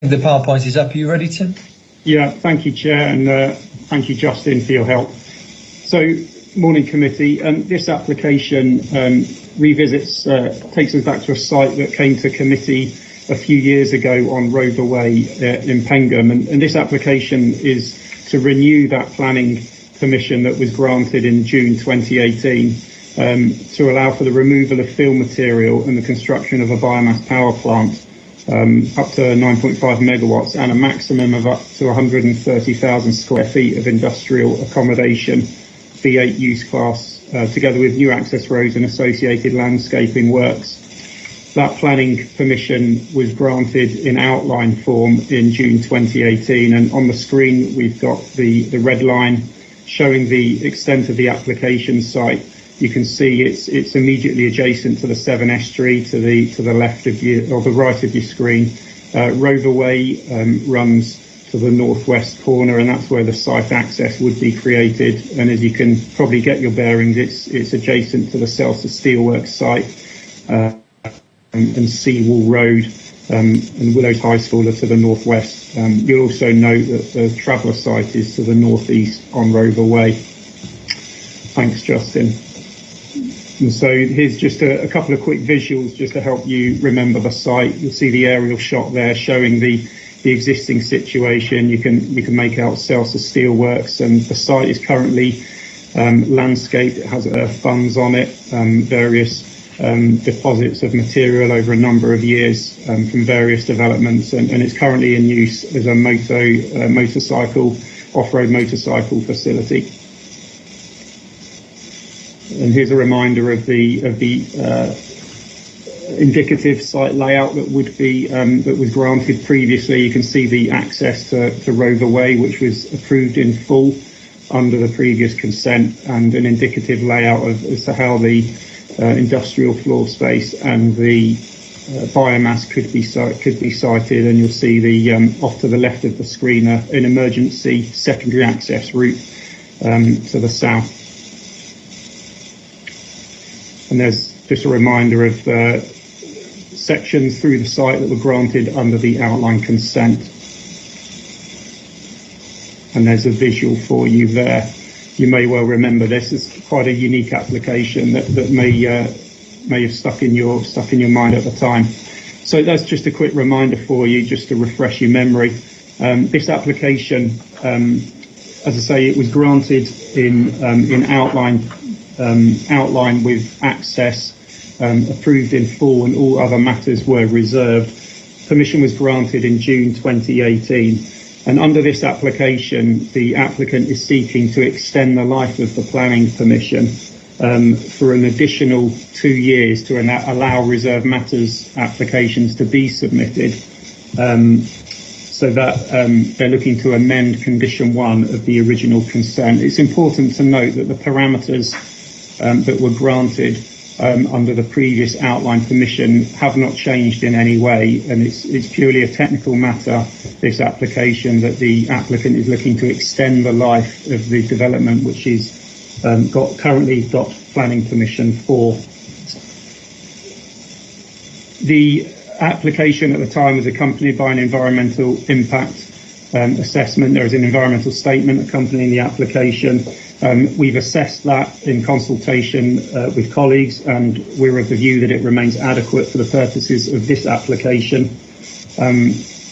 The PowerPoint is up. Are you ready, Tim? Yeah, thank you, Chair, and thank you, Justin, for your help. So, morning committee. This application takes us back to a site that came to committee a few years ago on Rover Way in Pengham, and this application is to renew that planning permission that was granted in June 2018 to allow for the removal of fill material and the construction of a biomass power plant up to 9.5 megawatts and a maximum of up to 130,000 square feet of industrial accommodation, V8 use class, together with new access roads and associated landscaping works. That planning permission was granted in outline form in June 2018, and on the screen we've got the red line showing the extent of the application site. You can see it's immediately adjacent to the Severn Estuary to the left of you, or the right of your screen. Rover Way runs to the northwest corner, and that's where the site access would be created. And as you can probably get your bearings, it's adjacent to the Celsa Steelworks site and Seawall Road and Willows High School are to the northwest. You'll also note that the Traveller site is to the northeast on Rover Way. Thanks, Justin. And so here's just a couple of quick visuals just to help you remember the site. You'll see the aerial shot there showing the existing situation. You can make out Celsa Steelworks, and the site is currently landscaped. It has funds on it, various deposits of material over a number of years from various developments, and it's currently in use as a motorcycle, off-road motorcycle facility. And here's a reminder of the indicative site layout that was granted previously. You can see the access to Rover Way, which was approved in full under the previous consent, and an indicative layout as to how the industrial floor space and the biomass could be sited. And you'll see the off to the left of the screen an emergency secondary access route to the south. And there's just a reminder of sections through the site that were granted under the outline consent. And there's a visual for you there. You may well remember this is quite a unique application that may have stuck in your mind at the time. So that's just a quick reminder for you, just to refresh your memory. This application, as I say, it was granted in outline with access, approved in full, and all other matters were reserved. Permission was granted in June 2018, and under this application the applicant is seeking to extend the life of the planning permission for an additional 2 years to allow reserved matters applications to be submitted, so that they're looking to amend condition 1 of the original consent. It's important to note that the parameters that were granted under the previous outline permission have not changed in any way, and it's purely a technical matter, this application, that the applicant is looking to extend the life of the development, which is currently got planning permission for. The application at the time was accompanied by an environmental impact assessment. There is an environmental statement accompanying the application. We've assessed that in consultation with colleagues, and we're of the view that it remains adequate for the purposes of this application.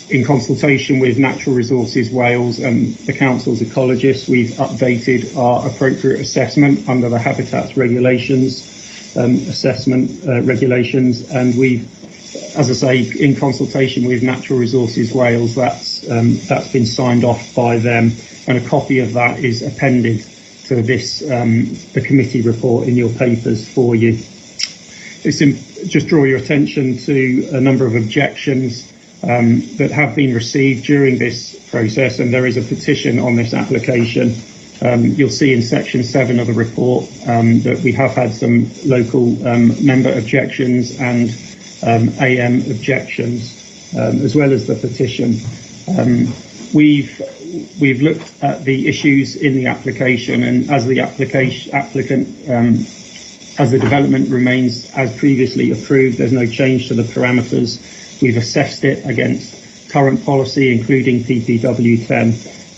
In consultation with Natural Resources Wales and the Council's ecologists, we've updated our appropriate assessment under the Habitats Regulations regulations, and we've, as I say, in consultation with Natural Resources Wales, that's been signed off by them, and a copy of that is appended to this the committee report in your papers for you. Just draw your attention to a number of objections that have been received during this process, and there is a petition on this application. You'll see in section 7 of the report that we have had some local member objections and AM objections, as well as the petition. We've looked at the issues in the application, and as the applicant, as the development remains as previously approved, there's no change to the parameters. We've assessed it against current policy, including PPW 10,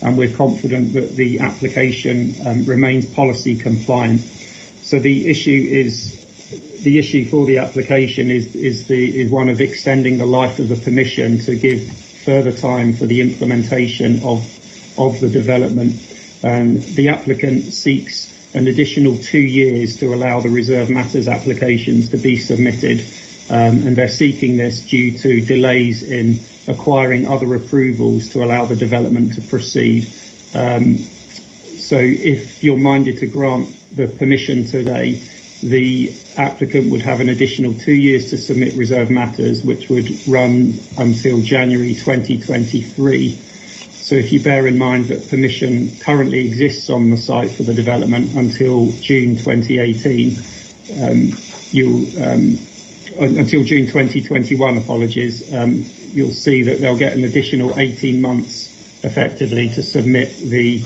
and we're confident that the application remains policy compliant. So the issue for the application is one of extending the life of the permission to give further time for the implementation of the development. The applicant seeks an additional 2 years to allow the reserve matters applications to be submitted, and they're seeking this due to delays in acquiring other approvals to allow the development to proceed. So if you're minded to grant the permission today, the applicant would have an additional 2 years to submit reserve matters, which would run until January 2023. So if you bear in mind that permission currently exists on the site for the development until June 2018, until June 2021, you'll see that they'll get an additional 18 months effectively to submit the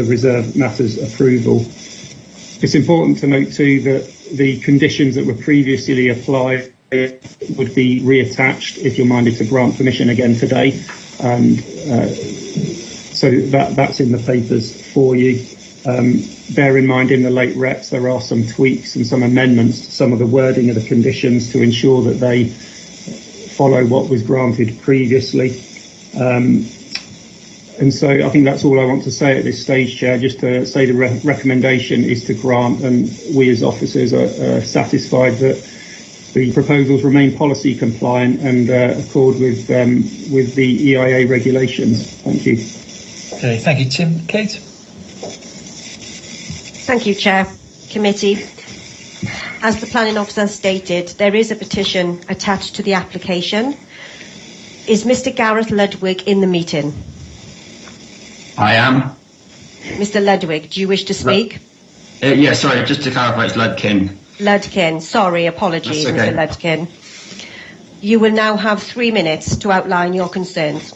reserve matters approval. It's important to note too that the conditions that were previously applied would be reattached if you're minded to grant permission again today, and so that's in the papers for you. Bear in mind in the late reps there are some tweaks and some amendments to some of the wording of the conditions to ensure that they follow what was granted previously. And so I think that's all I want to say at this stage, Chair, just to say the recommendation is to grant, and we as officers are satisfied that the proposals remain policy compliant and accord with the EIA regulations. Thank you. Okay, thank you, Tim. Kate? Thank you, Chair. Committee. As the Planning Officer stated, there is a petition attached to the application. Is Mr. Gareth Ludwig in the meeting? I am. Mr. Ludwig, do you wish to speak? Yeah, sorry, just to clarify, it's Ludkin. Ludkin, sorry, apologies, That's okay. Mr. Ludkin. You will now have 3 minutes to outline your concerns.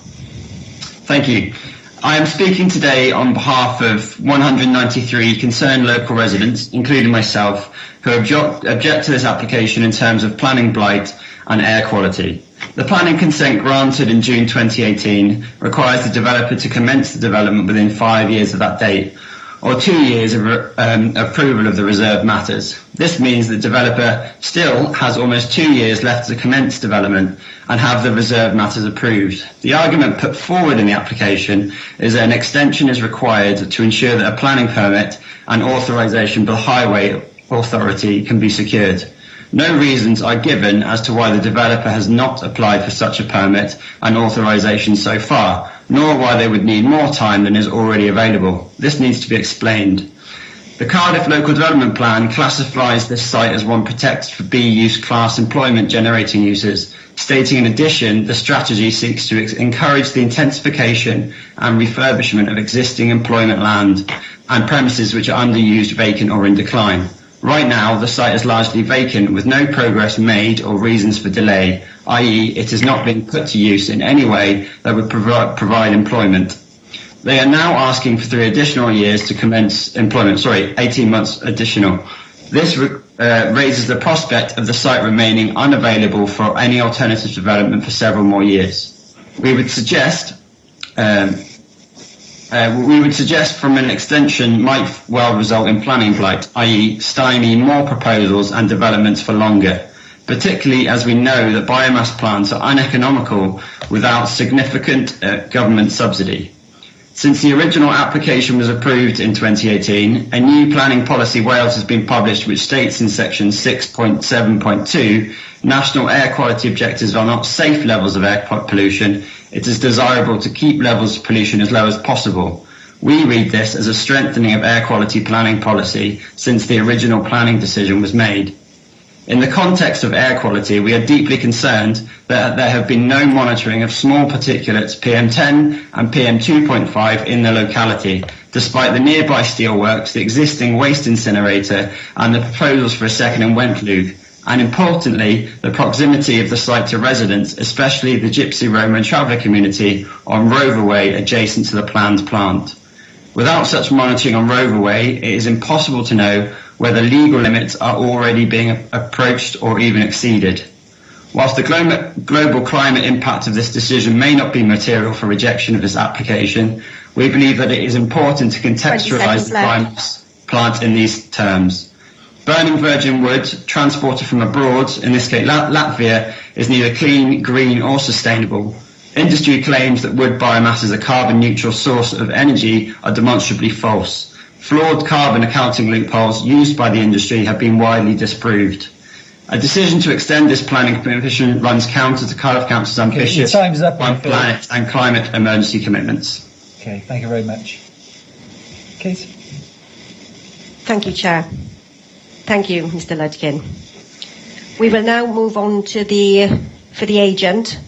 Thank you. I am speaking today on behalf of 193 concerned local residents, including myself, who object to this application in terms of planning blight and air quality. The planning consent granted in June 2018 requires the developer to commence the development within 5 years of that date, or 2 years of approval of the reserved matters. This means the developer still has almost 2 years left to commence development and have the reserved matters approved. The argument put forward in the application is that an extension is required to ensure that a planning permit and authorisation by the Highway Authority can be secured. No reasons are given as to why the developer has not applied for such a permit and authorisation so far, nor why they would need more time than is already available. This needs to be explained. The Cardiff Local Development Plan classifies this site as one protected for B-use class employment generating uses, stating in addition the strategy seeks to encourage the intensification and refurbishment of existing employment land and premises which are underused, vacant or in decline. Right now, the site is largely vacant with no progress made or reasons for delay, i.e. it is not being put to use in any way that would provide employment. They are now asking for 3 additional years to commence employment, 18 months additional. This raises the prospect of the site remaining unavailable for any alternative development for several more years. We would suggest from an extension might well result in planning blight, i.e. stymie more proposals and developments for longer, particularly as we know that biomass plants are uneconomical without significant government subsidy. Since the original application was approved in 2018, a new planning policy Wales has been published which states in section 6.7.2, national air quality objectives are not safe levels of air pollution. It is desirable to keep levels of pollution as low as possible. We read this as a strengthening of air quality planning policy since the original planning decision was made. In the context of air quality, we are deeply concerned that there have been no monitoring of small particulates PM10 and PM2.5 in the locality, despite the nearby steelworks, the existing waste incinerator and the proposals for a second in Wentloog, and importantly, the proximity of the site to residents, especially the Gypsy, Roma and Traveller community on Roverway adjacent to the planned plant. Without such monitoring on Roverway, it is impossible to know whether legal limits are already being approached or even exceeded. Whilst the global climate impact of this decision may not be material for rejection of this application, we believe that it is important to contextualise the Biomass plant in these terms. Burning virgin wood transported from abroad, in this case Latvia, is neither clean, green or sustainable. Industry claims that wood biomass is a carbon neutral source of energy are demonstrably false. Flawed carbon accounting loopholes used by the industry have been widely disproved. A decision to extend this planning permission runs counter to Cardiff Council's ambitious planet and climate emergency commitments. Okay, thank you very much. Kate? Thank you, Chair. Thank you, Mr. Ludkin. We will now move on to for the agent.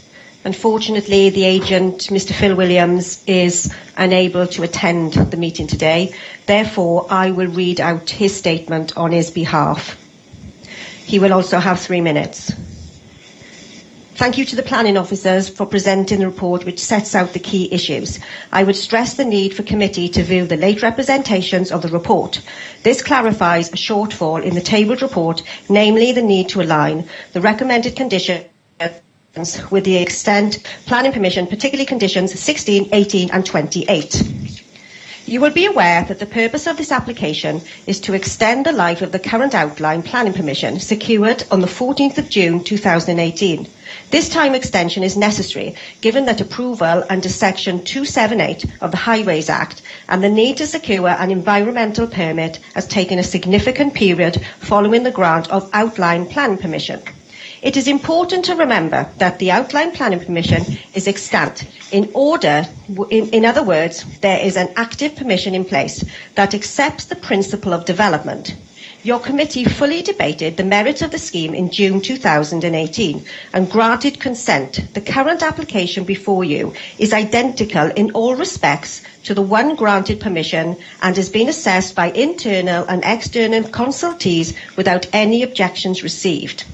Unfortunately, the agent, Mr. Phil Williams, is unable to attend the meeting today. Therefore, I will read out his statement on his behalf. He will also have 3 minutes. Thank you to the planning officers for presenting the report which sets out the key issues. I would stress the need for committee to view the late representations of the report. This clarifies a shortfall in the tabled report, namely the need to align the recommended conditions with the extent planning permission, particularly conditions 16, 18 and 28. You will be aware that the purpose of this application is to extend the life of the current outline planning permission secured on the 14th of June 2018. This time extension is necessary given that approval under section 278 of the Highways Act and the need to secure an environmental permit has taken a significant period following the grant of outline planning permission. It is important to remember that the outline planning permission is extant. In other words, there is an active permission in place that accepts the principle of development. Your committee fully debated the merits of the scheme in June 2018 and granted consent. The current application before you is identical in all respects to the one granted permission and has been assessed by internal and external consultees without any objections received.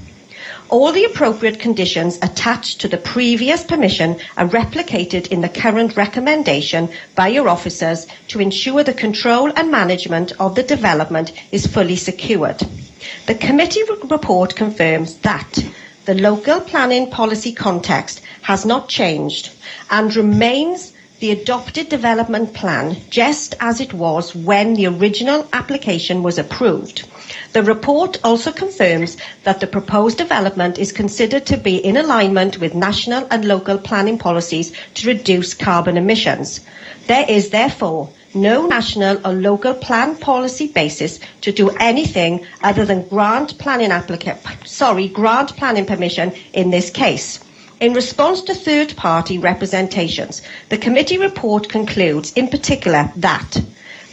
All the appropriate conditions attached to the previous permission are replicated in the current recommendation by your officers to ensure the control and management of the development is fully secured. The committee report confirms that the local planning policy context has not changed and remains the adopted development plan just as it was when the original application was approved. The report also confirms that the proposed development is considered to be in alignment with national and local planning policies to reduce carbon emissions. There is therefore no national or local plan policy basis to do anything other than grant planning permission in this case. In response to third-party representations, the committee report concludes in particular that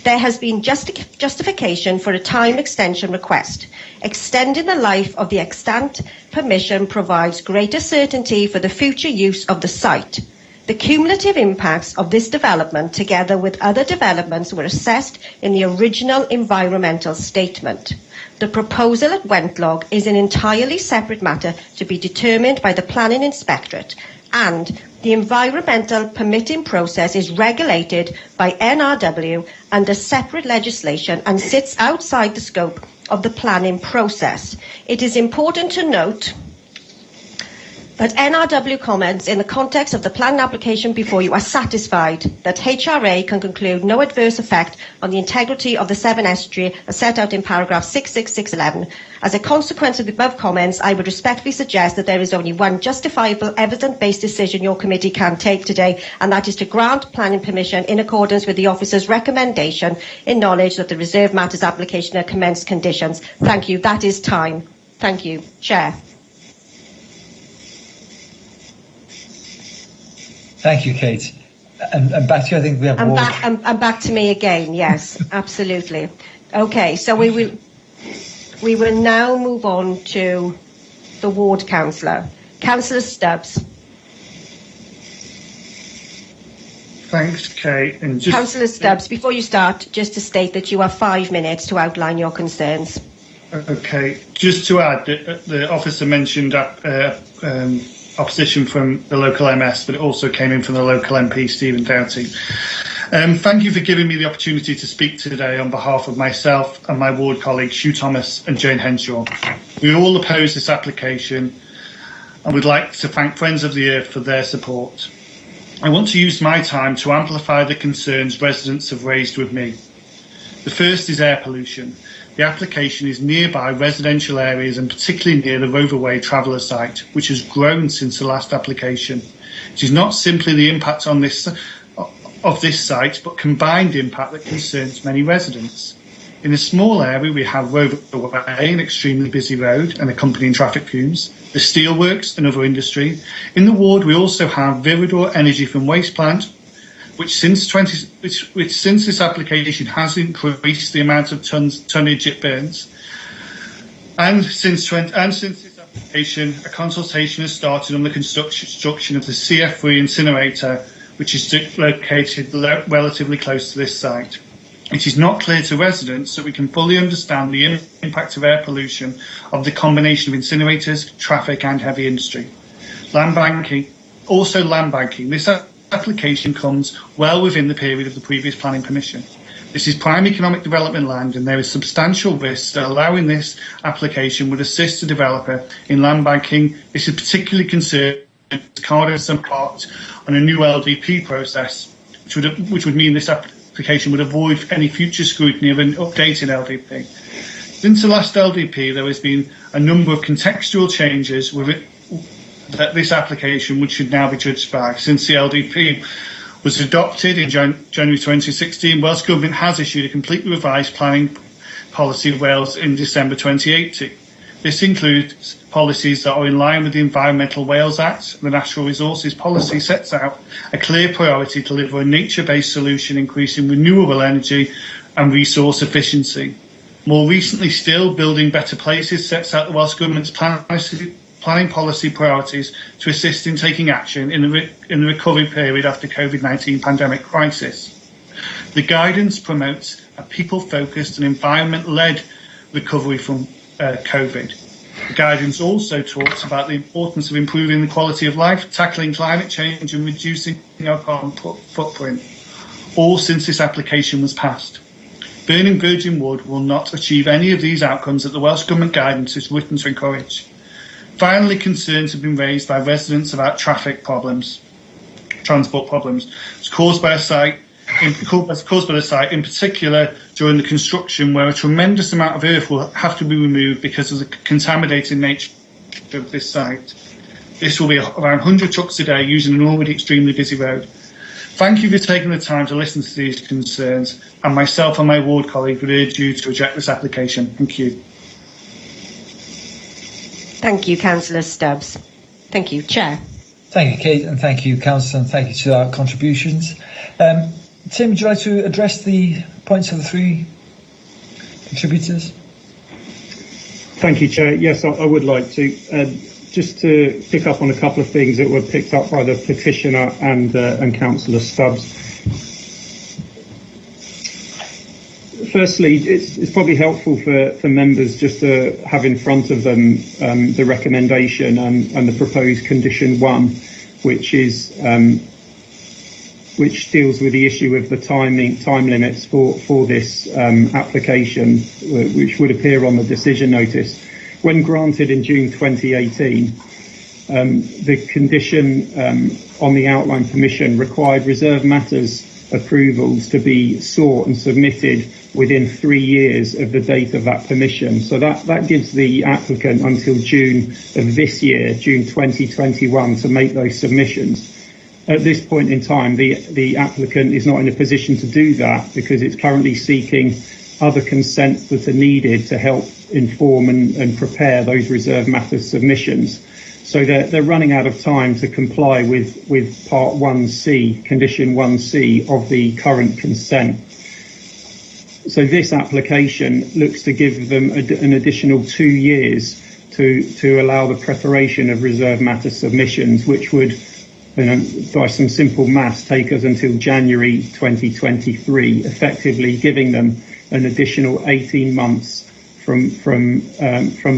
there has been justification for a time extension request. Extending the life of the extant permission provides greater certainty for the future use of the site. The cumulative impacts of this development, together with other developments, were assessed in the original environmental statement. The proposal at Wentlog is an entirely separate matter to be determined by the Planning Inspectorate, and the environmental permitting process is regulated by NRW under separate legislation and sits outside the scope of the planning process. It is important to note that NRW comments in the context of the planning application before you are satisfied that HRA can conclude no adverse effect on the integrity of the Severn Estuary as set out in paragraph 66611. As a consequence of the above comments, I would respectfully suggest that there is only one justifiable evidence-based decision your committee can take today, and that is to grant planning permission in accordance with the officer's recommendation in knowledge that the reserved matters application are commenced conditions. Thank you. That is time. Thank you. Chair. Thank you, Kate. And back to you, I think we have Ward. And back to me again, yes, absolutely. Okay, so we will now move on to the ward councillor. Councillor Stubbs. Thanks, Kate. And Councillor Stubbs, before you start, just to state that you have 5 minutes to outline your concerns. Okay, just to add, the officer mentioned opposition from the local MS, but it also came in from the local MP, Stephen Doughty. Thank you for giving me the opportunity to speak today on behalf of myself and my ward colleagues, Hugh Thomas and Jane Henshaw. We all oppose this application and would like to thank Friends of the Earth for their support. I want to use my time to amplify the concerns residents have raised with me. The first is air pollution. The application is nearby residential areas and particularly near the Roverway Traveller site, which has grown since the last application. It is not simply the impact on this site, but combined impact that concerns many residents. In a small area, we have Roverway, an extremely busy road and accompanying traffic fumes, the steelworks and other industry. In the ward, we also have Viridor Energy from Waste Plant, which since this application has increased the amount of tonnage it burns. And since this application, a consultation has started on the construction of the CF3 incinerator, which is located relatively close to this site. It is not clear to residents that we can fully understand the impact of air pollution of the combination of incinerators, traffic and heavy industry. Land banking. This application comes well within the period of the previous planning permission. This is prime economic development land and there is substantial risk that allowing this application would assist the developer in land banking. This is particularly concerned Cardiff embarked on a new LDP process, which would mean this application would avoid any future scrutiny of an updated LDP. Since the last LDP, there has been a number of contextual changes that this application should now be judged by. Since the LDP was adopted in January 2016, Welsh Government has issued a completely revised planning policy of Wales in December 2018. This includes policies that are in line with the Environmental Wales Act. The Natural Resources Policy sets out a clear priority to deliver a nature-based solution, increasing renewable energy and resource efficiency. More recently still, Building Better Places sets out the Welsh Government's planning policy priorities to assist in taking action in the recovery period after COVID-19 pandemic crisis. The guidance promotes a people-focused and environment-led recovery from COVID. The guidance also talks about the importance of improving the quality of life, tackling climate change and reducing our carbon footprint, all since this application was passed. Burning virgin wood will not achieve any of these outcomes that the Welsh Government guidance is written to encourage. Finally, concerns have been raised by residents about transport problems caused by the site, in particular during the construction, where a tremendous amount of earth will have to be removed because of the contaminated nature of this site. This will be around 100 trucks a day using an already extremely busy road. Thank you for taking the time to listen to these concerns, and myself and my ward colleague would urge you to reject this application. Thank you. Thank you, Councillor Stubbs. Thank you, Chair. Thank you, Kate, and thank you, Councillor, and thank you to our contributions. Tim, would you like to address the points of the three contributors? Thank you, Chair. Yes, I would like to. Just to pick up on a couple of things that were picked up by the petitioner and Councillor Stubbs. Firstly, it's probably helpful for members just to have in front of them the recommendation and the proposed condition 1, which deals with the issue of the time limits for this application, which would appear on the decision notice. When granted in June 2018, the condition on the outline permission required reserve matters approvals to be sought and submitted within 3 years of the date of that permission. So that gives the applicant until June of this year, June 2021, to make those submissions. At this point in time, the applicant is not in a position to do that because it's currently seeking other consents that are needed to help inform and prepare those reserve matters submissions. So they're running out of time to comply with Part 1C, Condition 1C of the current consent. So this application looks to give them an additional 2 years to allow the preparation of reserve matter submissions, which would, by some simple maths, take us until January 2023, effectively giving them an additional 18 months from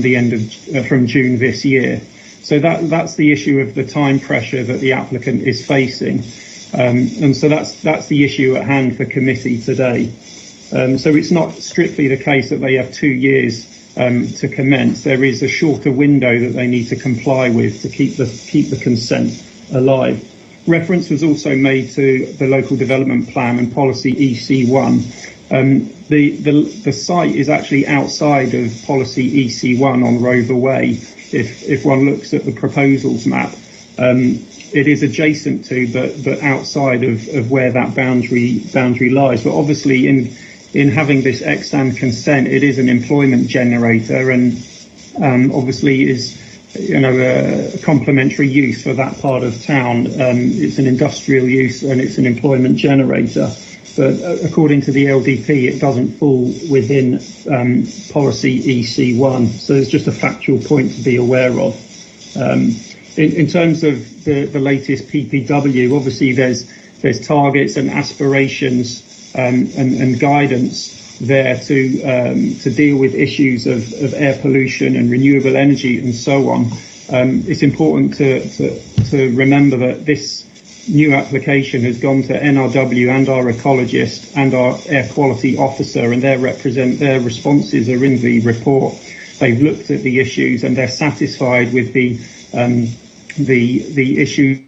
the end of from June this year. So that's the issue of the time pressure that the applicant is facing, and so that's the issue at hand for committee today. So it's not strictly the case that they have 2 years to commence, there is a shorter window that they need to comply with to keep the consent alive. Reference was also made to the local development plan and policy EC1. The site is actually outside of policy EC1 on Rover Way. If one looks at the proposals map, it is adjacent to, but outside of where that boundary lies. But obviously, in having this ex-ante consent, it is an employment generator, and obviously is a complementary use for that part of town. It's an industrial use and it's an employment generator. But according to the LDP, it doesn't fall within policy EC1. So there's just a factual point to be aware of. In terms of the latest PPW, obviously there's targets and aspirations and guidance there to deal with issues of air pollution and renewable energy and so on. It's important to remember that this new application has gone to NRW and our ecologist and our air quality officer, and their responses are in the report. They've looked at the issues and they're satisfied with the issue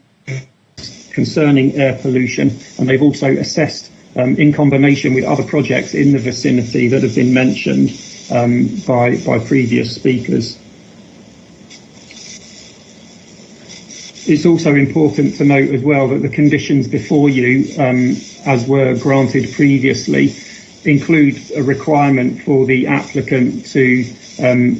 concerning air pollution, and they've also assessed in combination with other projects in the vicinity that have been mentioned by previous speakers. It's also important to note as well that the conditions before you, as were granted previously, include a requirement for the applicant to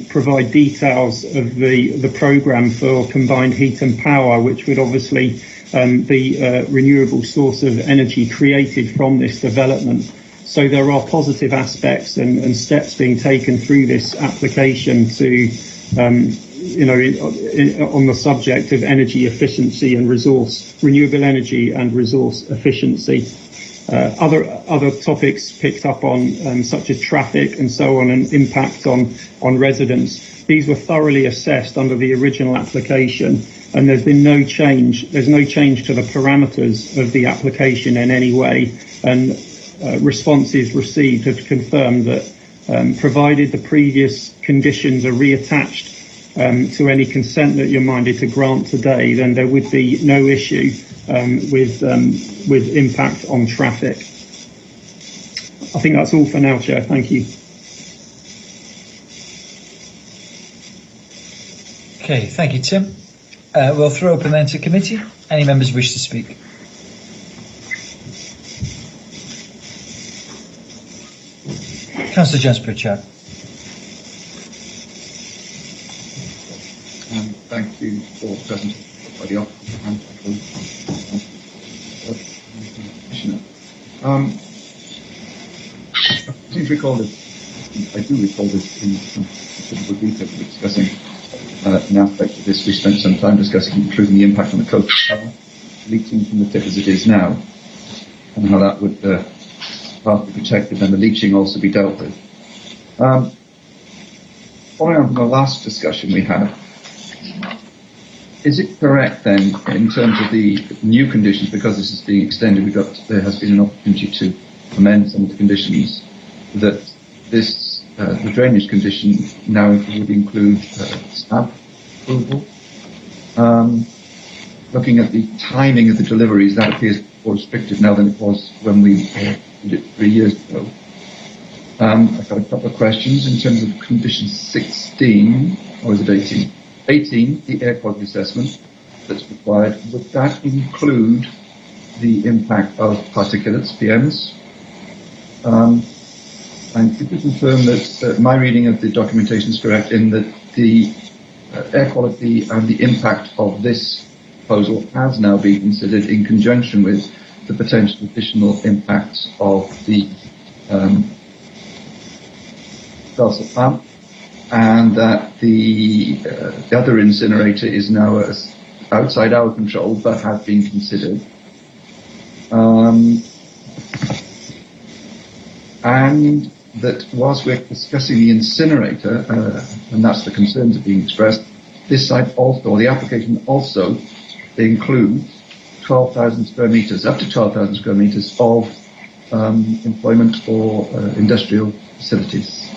provide details of the programme for combined heat and power, which would obviously be a renewable source of energy created from this development. So there are positive aspects and steps being taken through this application to on the subject of energy efficiency and renewable energy and resource efficiency. Other topics picked up on, such as traffic and so on, and impact on residents. These were thoroughly assessed under the original application, and there's been no change. There's no change to the parameters of the application in any way, and responses received have confirmed that provided the previous conditions are reattached to any consent that you're minded to grant today, then there would be no issue with impact on traffic. I think that's all for now, Chair. Thank you. Okay, thank you, Tim. We'll throw open then to committee. Any members wish to speak? Councillor Jones Pritchard. Thank you for present by the I seem to recall this. I do recall this in some considerable detail. Discussing an aspect of this. We spent some time discussing, including the impact on the coast leaching from the tip as it is now, and how that would partly be protected, and the leaching also be dealt with. Following on from the last discussion we had, is it correct then, in terms of the new conditions, because this is being extended, there has been an opportunity to amend some of the conditions, that this the drainage condition now would include SAB approval? Looking at the timing of the deliveries, that appears more restricted now than it was when we did it 3 years ago. I've got a couple of questions in terms of condition 16, or is it 18? 18, the air quality assessment that's required, would that include the impact of particulates, PMs? And could you confirm that my reading of the documentation is correct in that the air quality and the impact of this proposal has now been considered in conjunction with the potential additional impacts of the Belsa plant, and that the other incinerator is now outside our control but has been considered. And that whilst we're discussing the incinerator, and that's the concerns that are being expressed, this site also, or the application also, includes 12,000 square metres, up to 12,000 square metres of employment for industrial facilities.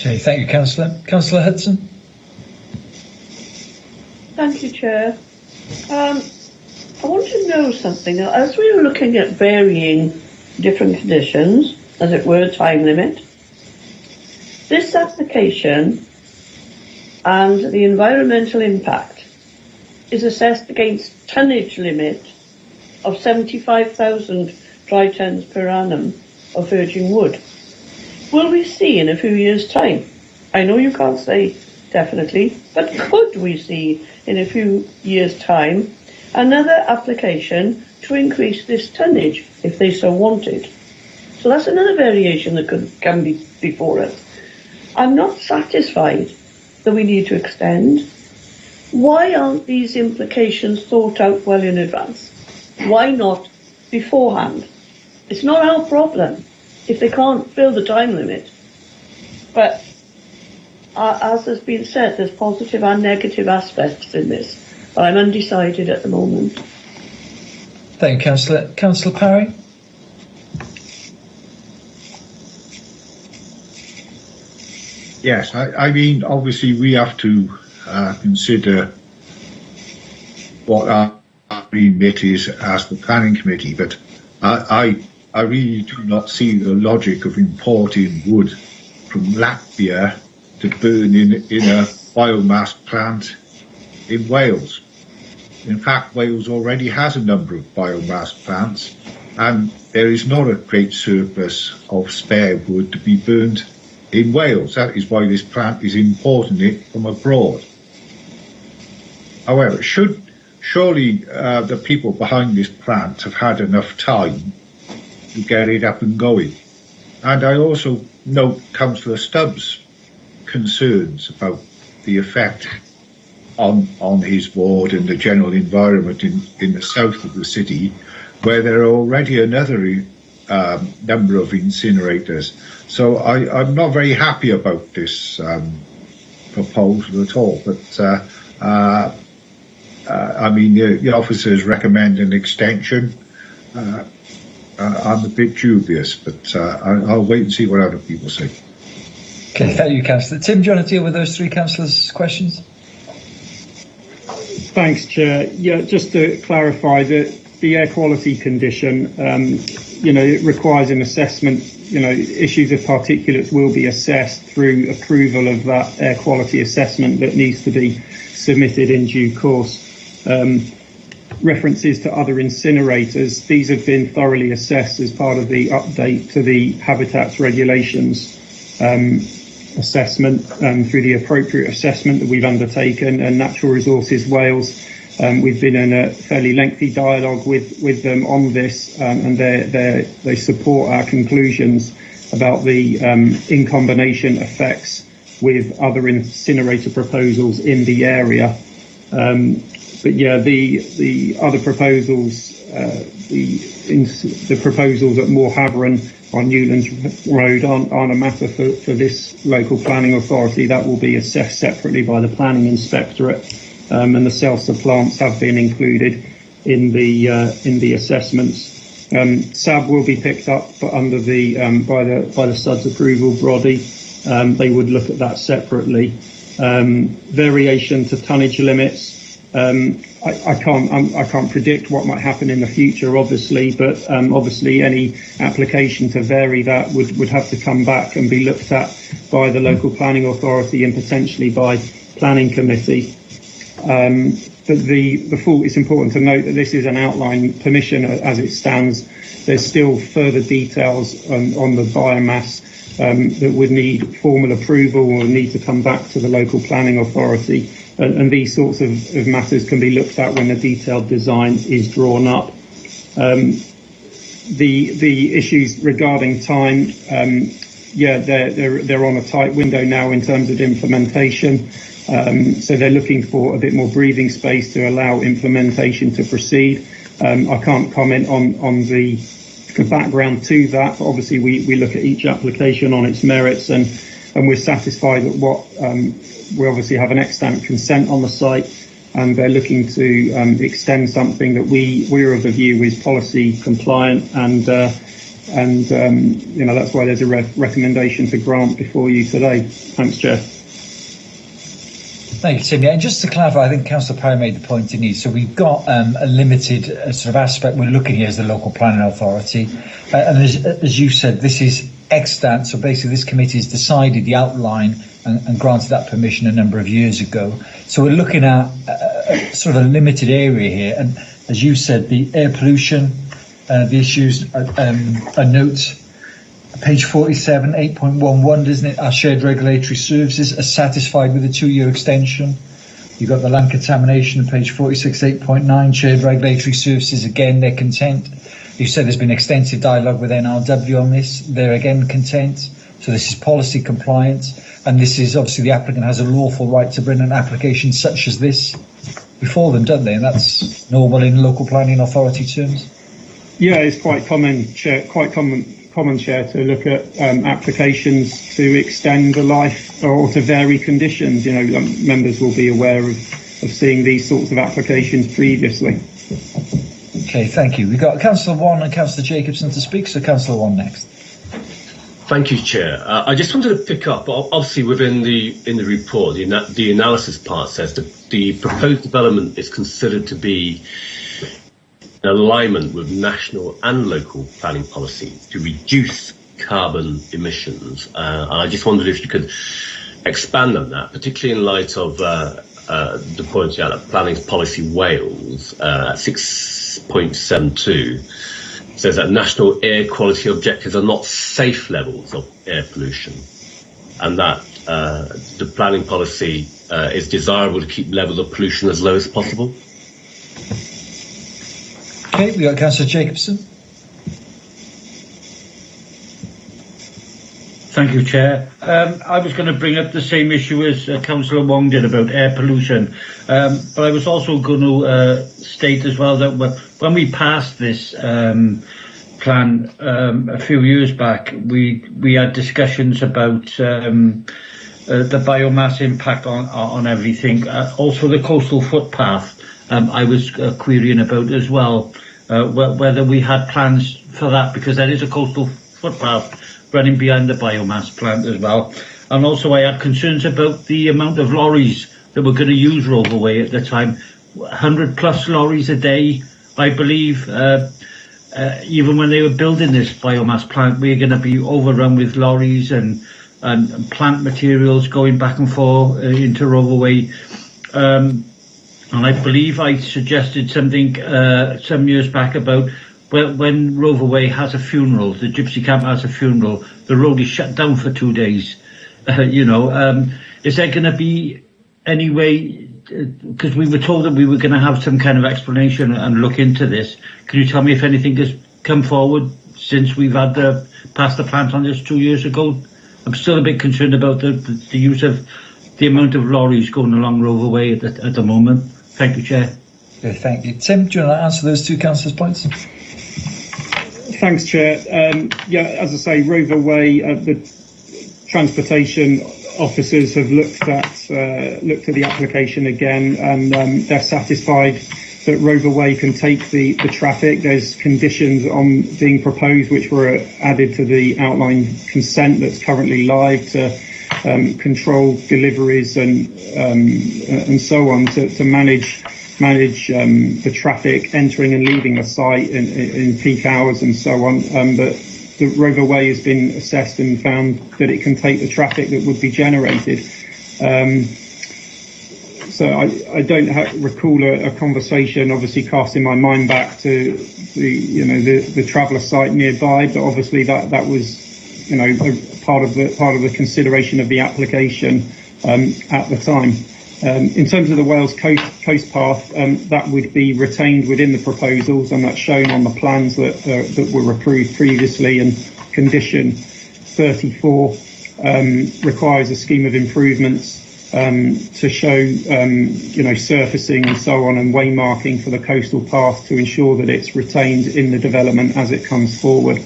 Okay, thank you, Councillor. Councillor Hudson. Thank you, Chair. I want to know something. Now, as we are looking at varying different conditions, as it were, time limit, this application and the environmental impact is assessed against tonnage limit of 75,000 dry tons per annum of virgin wood. Will we see in a few years' time? I know you can't say definitely, but could we see in a few years' time another application to increase this tonnage if they so wanted? So that's another variation that can be before us. I'm not satisfied that we need to extend. Why aren't these implications thought out well in advance? Why not beforehand? It's not our problem if they can't fill the time limit. But as has been said, there's positive and negative aspects in this. But I'm undecided at the moment. Thank you, Councillor. Councillor Parry. Yes, I mean, obviously we have to consider what our remit is as the planning committee, but I really do not see the logic of importing wood from Latvia to burn in a biomass plant in Wales. In fact, Wales already has a number of biomass plants, and there is not a great surplus of spare wood to be burnt in Wales. That is why this plant is importing it from abroad. However, surely the people behind this plant have had enough time to get it up and going. And I also note Councillor Stubbs' concerns about the effect on his ward and the general environment in the south of the city, where there are already another number of incinerators. So I'm not very happy about this proposal at all. But I mean, the officers recommend an extension. I'm a bit dubious, but I'll wait and see what other people say. Okay, thank you, Councillor. Tim, do you want to deal with those three councillors' questions? Thanks, Chair. Yeah, just to clarify that the air quality condition, it requires an assessment. Issues of particulates will be assessed through approval of that air quality assessment that needs to be submitted in due course. References to other incinerators, these have been thoroughly assessed as part of the update to the habitats regulations assessment through the appropriate assessment that we've undertaken, and Natural Resources Wales. We've been in a fairly lengthy dialogue with them on this, and they support our conclusions about the in combination effects with other incinerator proposals in the area. But yeah, the other proposals, the proposals at Moor Haveren on Newlands Road aren't a matter for this local planning authority. That will be assessed separately by the planning inspectorate, and the cells plants have been included in the assessments. SAB will be picked up, but under the by the SUDS approval body. They would look at that separately. Variation to tonnage limits. I can't predict what might happen in the future, obviously, but obviously any application to vary that would have to come back and be looked at by the local planning authority and potentially by planning committee. But it's important to note that this is an outline permission as it stands. There's still further details on the biomass that would need formal approval or need to come back to the local planning authority. And these sorts of matters can be looked at when the detailed design is drawn up. The issues regarding time, they're on a tight window now in terms of implementation. So they're looking for a bit more breathing space to allow implementation to proceed. I can't comment on the background to that, but obviously we look at each application on its merits, and we're satisfied that we obviously have an extant consent on the site, and they're looking to extend something that we're of the view is policy compliant and and that's why there's a recommendation to grant before you today. Thanks, Chair. Thank you, Tim. Yeah, and just to clarify, I think Councillor Parry made the point in need. So we've got a limited sort of aspect we're looking here as the local planning authority. And as you said, this is extant. So basically this committee has decided the outline and granted that permission a number of years ago. So we're looking at sort of a limited area here. And as you said, the air pollution, the issues, a note, page 47, 8.11, isn't it? Our shared regulatory services are satisfied with the 2-year extension. You've got the land contamination on page 46, 8.9, shared regulatory services, again, they're content. You said there's been extensive dialogue with NRW on this. They're again content. So this is policy compliant. And this is obviously the applicant has a lawful right to bring an application such as this before them, don't they? And that's normal in local planning authority terms. Yeah, it's quite common, Chair, Chair, to look at applications to extend the life or to vary conditions. Members will be aware of seeing these sorts of applications previously. Okay, thank you. We've got Councillor Wan and Councillor Jacobson to speak, so Councillor Wan next. Thank you, Chair. I just wanted to pick up, obviously within the report, the analysis part says that the proposed development is considered to be in alignment with national and local planning policy to reduce carbon emissions. And I just wondered if you could expand on that, particularly in light of the point out that Planning Policy Wales at 6.72 says that national air quality objectives are not safe levels of air pollution, and that the planning policy is desirable to keep levels of pollution as low as possible. Okay, we got Councillor Jacobson. Thank you, Chair. I was going to bring up the same issue as Councillor Wong did about air pollution, but I was also going to state as well that when we passed this plan a few years back, we had discussions about the biomass impact on everything. Also the coastal footpath I was querying about as well, whether we had plans for that, because there is a coastal footpath running behind the biomass plant as well. And also I had concerns about the amount of lorries that were going to use Roverway at the time. 100 plus lorries a day, I believe. Even when they were building this biomass plant, we're going to be overrun with lorries and plant materials going back and forth into Roverway. And I believe I suggested something some years back about when Roverway has a funeral, the Gypsy Camp has a funeral, the road is shut down for 2 days. Is there going to be any way, because we were told that we were going to have some kind of explanation and look into this. Can you tell me if anything has come forward since we've had passed the plant on this 2 years ago? I'm still a bit concerned about the use of the amount of lorries going along Roverway at the moment. Thank you, Chair. Okay, thank you. Tim, do you want to answer those two councillors' points? Thanks, Chair. As I say, Roverway, the transportation officers have looked at the application again, and they're satisfied that Roverway can take the traffic. There's conditions on being proposed which were added to the outline consent that's currently live to control deliveries and so on to manage the traffic entering and leaving the site in peak hours and so on. But the Roverway has been assessed and found that it can take the traffic that would be generated. So I don't recall a conversation obviously casting my mind back to the traveller site nearby, but obviously that was part of the consideration of the application at the time. In terms of the Wales Coast Path, that would be retained within the proposals, and that's shown on the plans that were approved previously. And condition 34 requires a scheme of improvements to show surfacing and so on, and waymarking for the coastal path to ensure that it's retained in the development as it comes forward.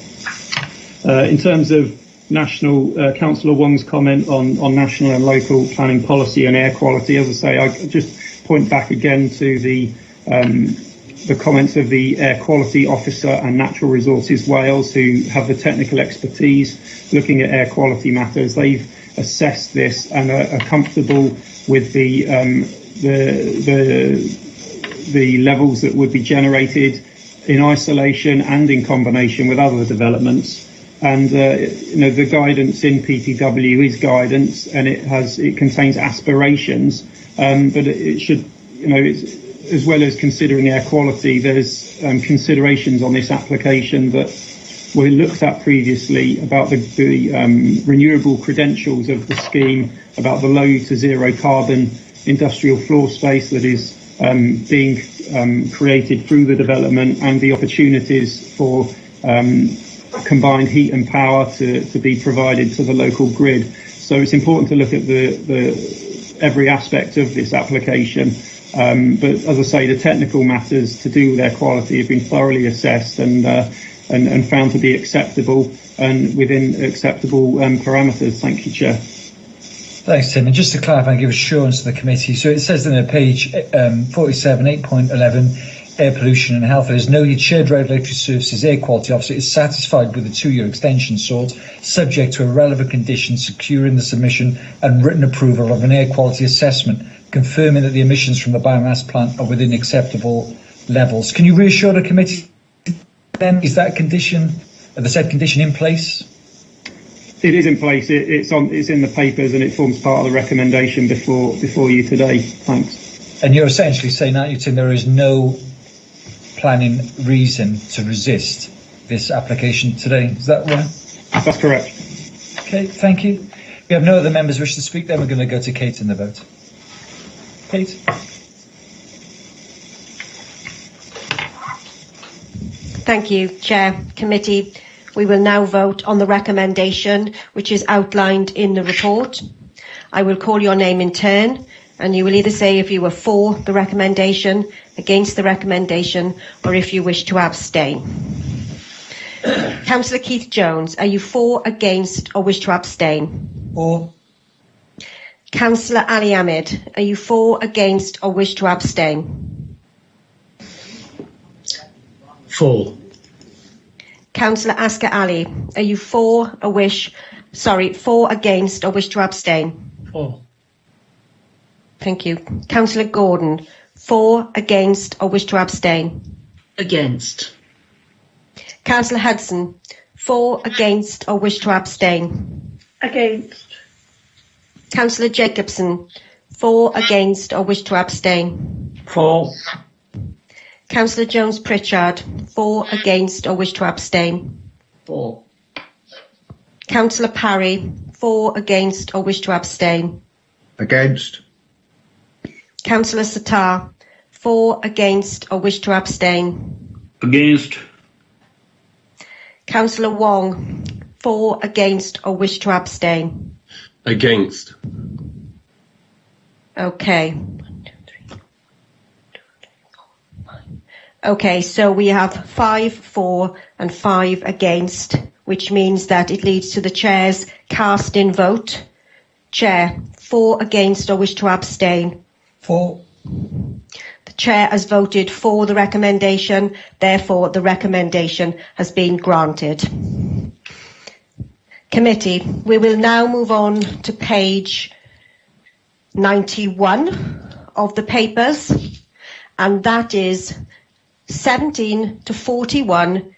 In terms of national, Councillor Wong's comment on national and local planning policy and air quality, as I say, I just point back again to the the comments of the Air Quality Officer and Natural Resources Wales, who have the technical expertise looking at air quality matters. They've assessed this and are comfortable with the levels that would be generated in isolation and in combination with other developments. And the guidance in PTW is guidance, and it contains aspirations, but it should, as well as considering air quality, there's considerations on this application that were looked at previously about the renewable credentials of the scheme, about the low to zero carbon industrial floor space that is being created through the development, and the opportunities for combined heat and power to be provided to the local grid. So it's important to look at every aspect of this application. But as I say, the technical matters to do with air quality have been thoroughly assessed and found to be acceptable and within acceptable parameters. Thank you, Chair. Thanks, Tim. And just to clarify and give assurance to the committee, so it says in page 47, 8.11, air pollution and health, there's noted shared regulatory services air quality officer is satisfied with the 2-year extension sought, subject to a relevant condition securing the submission and written approval of an air quality assessment, confirming that the emissions from the biomass plant are within acceptable levels. Can you reassure the committee then, is that condition, the said condition in place? It is in place. It's in the papers, and it forms part of the recommendation before you today. Thanks. And you're essentially saying, aren't you, Tim, there is no planning reason to resist this application today? Is that right? That's correct. Okay, thank you. We have no other members wish to speak. Then we're going to go to Kate in the vote. Kate. Thank you, Chair, Committee. We will now vote on the recommendation which is outlined in the report. I will call your name in turn, and you will either say if you were for the recommendation, against the recommendation, or if you wish to abstain. Councillor Keith Jones, are you for, against, or wish to abstain? For. Councillor Ali Ahmed, are you for, against, or wish to abstain? For. Councillor Asker Ali, are you for, against, or wish to abstain? For. Thank you. Councillor Gordon, for, against, or wish to abstain? Against. Councillor Hudson, for, against, or wish to abstain? Against. Councillor Jacobson, for, against, or wish to abstain? For. Councillor Jones Pritchard, for, against, or wish to abstain? For. Councillor Parry, for, against, or wish to abstain? Against. Councillor Sattar, for, against, or wish to abstain? Against. Councillor Wong, for, against, or wish to abstain? Against. Okay. Okay, so we have 5 for and 5 against, which means that it leads to the Chair's cast-in vote. Chair, for, against, or wish to abstain? For. The Chair has voted for the recommendation, therefore the recommendation has been granted. Committee, we will now move on to page 91 of the papers, and that is 17 to 41